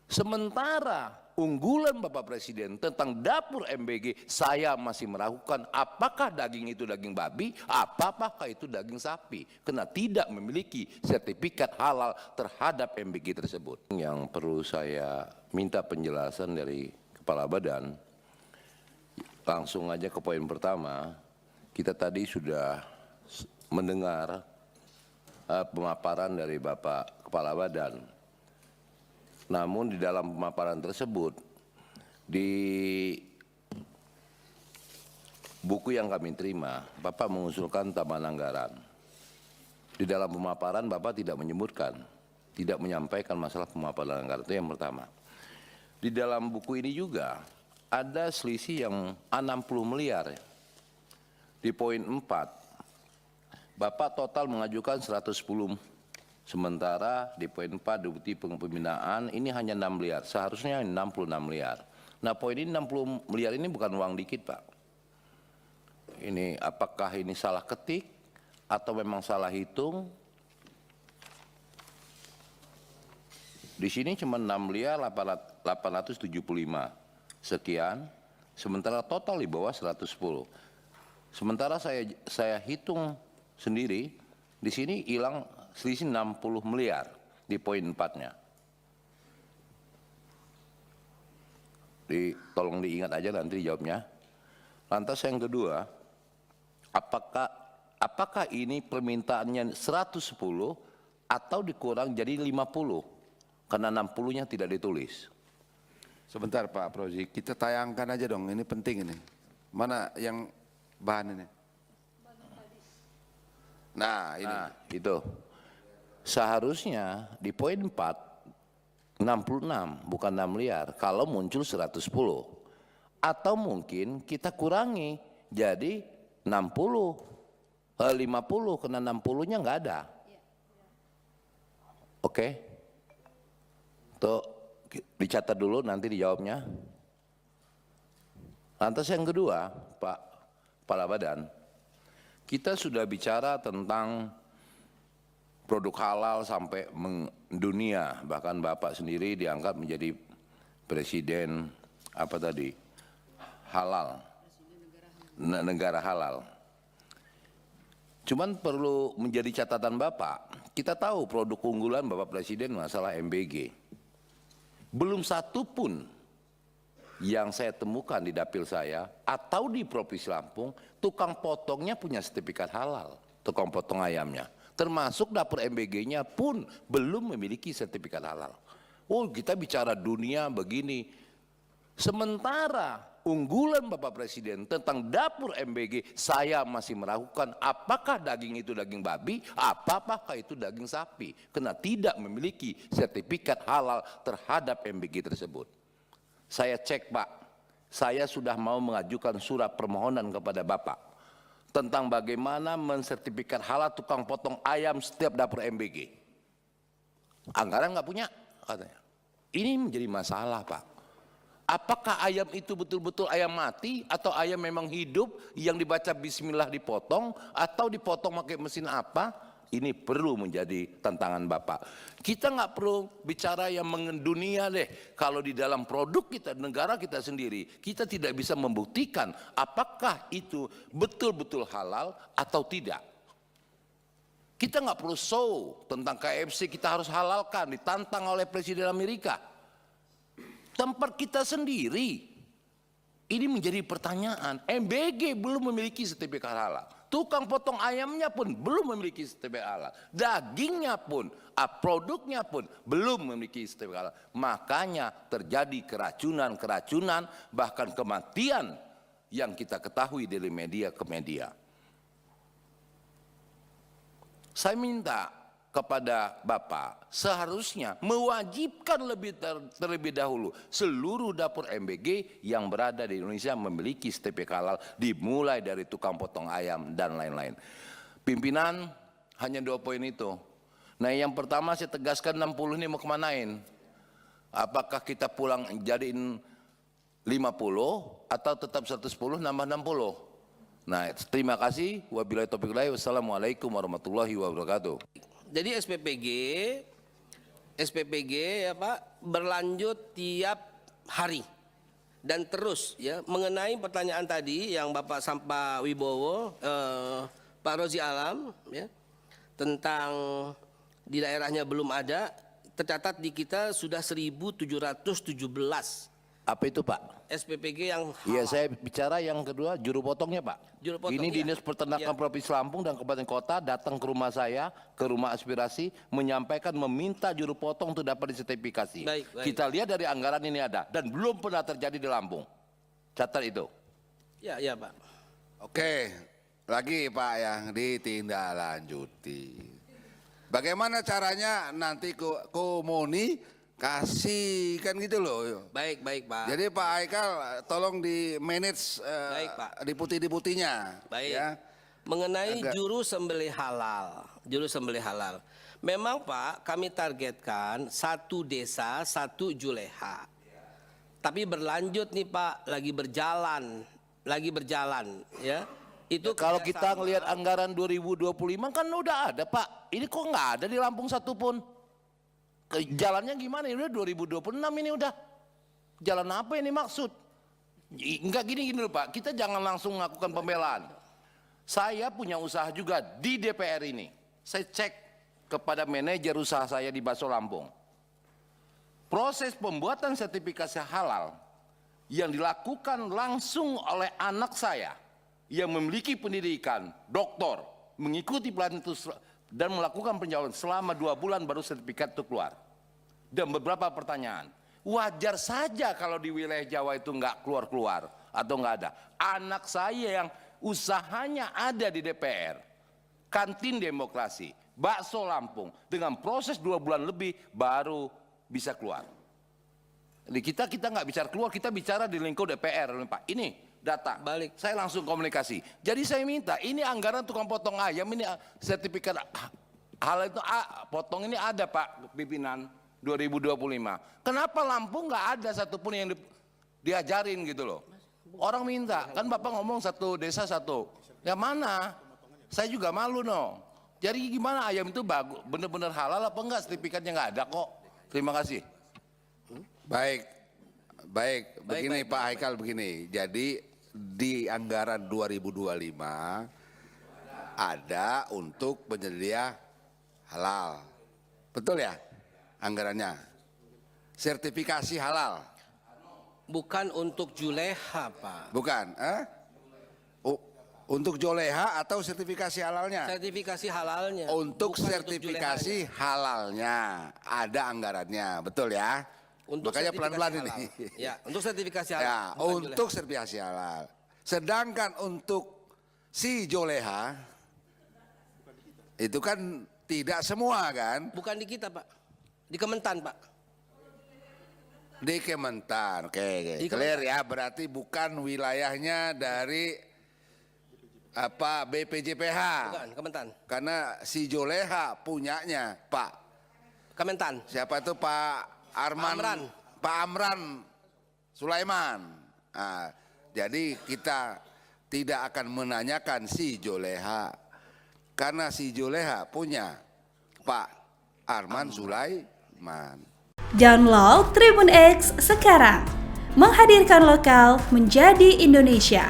Sementara unggulan Bapak Presiden tentang dapur MBG, saya masih meragukan apakah daging itu daging babi, apakah itu daging sapi, karena tidak memiliki sertifikat halal terhadap MBG tersebut. Yang perlu saya minta penjelasan dari Kepala Badan, langsung aja ke poin pertama. Kita tadi sudah mendengar pemaparan dari Bapak Kepala Badan. Namun di dalam pemaparan tersebut, di buku yang kami terima, Bapak mengusulkan tambahan anggaran. Di dalam pemaparan Bapak tidak menyebutkan, tidak menyampaikan masalah pemaparan anggaran, itu yang pertama. Di dalam buku ini juga ada selisih yang 60 miliar. Di poin 4, Bapak total mengajukan 110, sementara di poin 4 bukti pembinaan ini hanya 6 miliar, seharusnya 66 miliar. Nah, poin ini 60 miliar ini bukan uang dikit, Pak. Ini apakah ini salah ketik atau memang salah hitung? Di sini cuma 6 miliar 875 sekian, sementara total di bawah 110. Sementara saya hitung sendiri, di sini hilang selisih 60 miliar di poin 4-nya. Tolong diingat aja nanti dijawabnya. Lantas yang kedua, apakah ini permintaannya 110 atau dikurang jadi 50? Karena 60-nya tidak ditulis. Sebentar Pak Prozi, kita tayangkan aja dong, ini penting ini. Mana yang bahan ini? Nah, ini. Nah, itu. Seharusnya di poin 4, 66 bukan 6 miliar, kalau muncul 110. Atau mungkin kita kurangi jadi 60, 50, karena 60-nya nggak ada. Oke? Tuh, dicatat dulu nanti dijawabnya. Lantas yang kedua, Pak Kepala Badan, kita sudah bicara tentang produk halal sampai mendunia, bahkan Bapak sendiri diangkat menjadi presiden halal, negara halal. Cuman perlu menjadi catatan Bapak, kita tahu produk unggulan Bapak Presiden masalah MBG. Belum satu pun yang saya temukan di dapil saya atau di Provinsi Lampung, tukang potongnya punya sertifikat halal, tukang potong ayamnya. Termasuk dapur MBG-nya pun belum memiliki sertifikat halal. Oh, kita bicara dunia begini. Sementara unggulan Bapak Presiden tentang dapur MBG, saya masih meragukan apakah daging itu daging babi, apakah itu daging sapi, karena tidak memiliki sertifikat halal terhadap MBG tersebut. Saya cek, Pak, saya sudah mau mengajukan surat permohonan kepada Bapak tentang bagaimana mensertifikat halal tukang potong ayam setiap dapur MBG. Anggaran nggak punya, katanya. Ini menjadi masalah, Pak. Apakah ayam itu betul-betul ayam mati atau ayam memang hidup yang dibaca bismillah dipotong atau dipotong pakai mesin apa? Ini perlu menjadi tantangan Bapak. Kita nggak perlu bicara yang mendunia deh. Kalau di dalam produk kita, negara kita sendiri, kita tidak bisa membuktikan apakah itu betul-betul halal atau tidak. Kita nggak perlu show tentang KFC kita harus halalkan, ditantang oleh Presiden Amerika. Tempat kita sendiri. Ini menjadi pertanyaan. MBG belum memiliki sertifikat halal. Tukang potong ayamnya pun belum memiliki sertifikat halal. Dagingnya pun, produknya pun belum memiliki sertifikat halal. Makanya terjadi keracunan, bahkan kematian yang kita ketahui dari media ke media. Saya minta kepada Bapak seharusnya mewajibkan terlebih dahulu seluruh dapur MBG yang berada di Indonesia memiliki sertifikat halal, dimulai dari tukang potong ayam dan lain-lain. Pimpinan hanya 2 poin itu. Nah, yang pertama saya tegaskan 60 ini mau kemanain? Apakah kita pulang jadiin 50 atau tetap 110 nambah 60? Nah, terima kasih. Wabillahi taufiq wal hidayah. Wassalamualaikum warahmatullahi wabarakatuh. Jadi SPPG SPPG ya Pak berlanjut tiap hari dan terus ya mengenai pertanyaan tadi yang Bapak Sampa Wibowo, Pak Rozi Alam ya tentang di daerahnya belum ada, tercatat di kita sudah 1.717 Apa itu Pak? SPPG yang Iya, halal. saya bicara yang kedua juru potongnya Pak. Juru potong, Ini iya. Dinas Peternakan Iya. Provinsi Lampung dan Kabupaten Kota datang ke rumah saya, ke rumah aspirasi, menyampaikan meminta juru potong untuk dapat disertifikasi. Baik, baik. Kita lihat dari anggaran ini ada dan belum pernah terjadi di Lampung. Catat itu. Ya, ya Pak. Oke, lagi Pak yang ditindaklanjuti. Bagaimana caranya nanti komunikasi kan gitu loh. Baik, baik Pak. Jadi Pak Haikal tolong di manage Baik, Pak. deputi-deputinya. Baik. Ya. Mengenai Agak- juru sembelih halal, memang Pak kami targetkan 1 desa 1 juleha. Tapi berlanjut nih Pak, lagi berjalan, ya. Itu Kalau kita kerjasama. ngelihat anggaran 2025 kan udah ada Pak. Ini kok nggak ada di Lampung satupun. Jalannya gimana? Ini udah 2026 ini udah. Jalan apa ini maksud? Enggak gini dulu Pak, kita jangan langsung melakukan pembelaan. Saya punya usaha juga di DPR ini. Saya cek kepada manajer usaha saya di Baso Lampung. Proses pembuatan sertifikasi halal yang dilakukan langsung oleh anak saya yang memiliki pendidikan doktor, mengikuti pelatihan itu dan melakukan penjualan selama 2 bulan baru sertifikat itu keluar. Dan beberapa pertanyaan, wajar saja kalau di wilayah Jawa itu nggak keluar-keluar atau nggak ada. Anak saya yang usahanya ada di DPR, kantin demokrasi, bakso Lampung, dengan proses 2 bulan lebih baru bisa keluar. Jadi kita nggak bicara keluar, kita bicara di lingkup DPR, Pak. Ini data. Balik. Saya langsung komunikasi. Jadi saya minta, ini anggaran tukang potong ayam, ini sertifikat hal itu potong ini ada Pak pimpinan 2025. Kenapa Lampung nggak ada satupun yang diajarin gitu loh? Orang minta, kan Bapak ngomong 1 desa 1. Ya mana? Saya juga malu no. Jadi gimana ayam itu bagus, bener-bener halal apa enggak? Sertifikatnya nggak ada kok. Terima kasih. Baik, begini baik, Pak Haikal begini. Jadi di anggaran 2025 ada untuk penyedia halal, betul ya? Anggarannya sertifikasi halal, Bukan untuk juleha Pak. bukan? Untuk joleha atau sertifikasi halalnya? Sertifikasi halalnya. Untuk bukan sertifikasi julehanya. halalnya ada anggarannya, betul ya? Untuk Makanya sertifikasi pelan-pelan ini. halal. Ya, untuk sertifikasi halal. Ya, bukan untuk sertifikasi halal. Sedangkan untuk si joleha itu kan tidak semua kan? juleha. Bukan di kita Pak. Di Kementan Pak. Di Kementan. Oke. Di Clear ya, berarti bukan wilayahnya dari BPJPH. Bukan, Kementan. Karena si joleha punyanya Pak. Kementan. Siapa itu Pak Amran. Pak Amran Sulaiman. Nah, jadi kita tidak akan menanyakan si joleha. Karena si joleha punya Pak Arman Sulaiman. Download Tribun X sekarang, menghadirkan lokal menjadi Indonesia.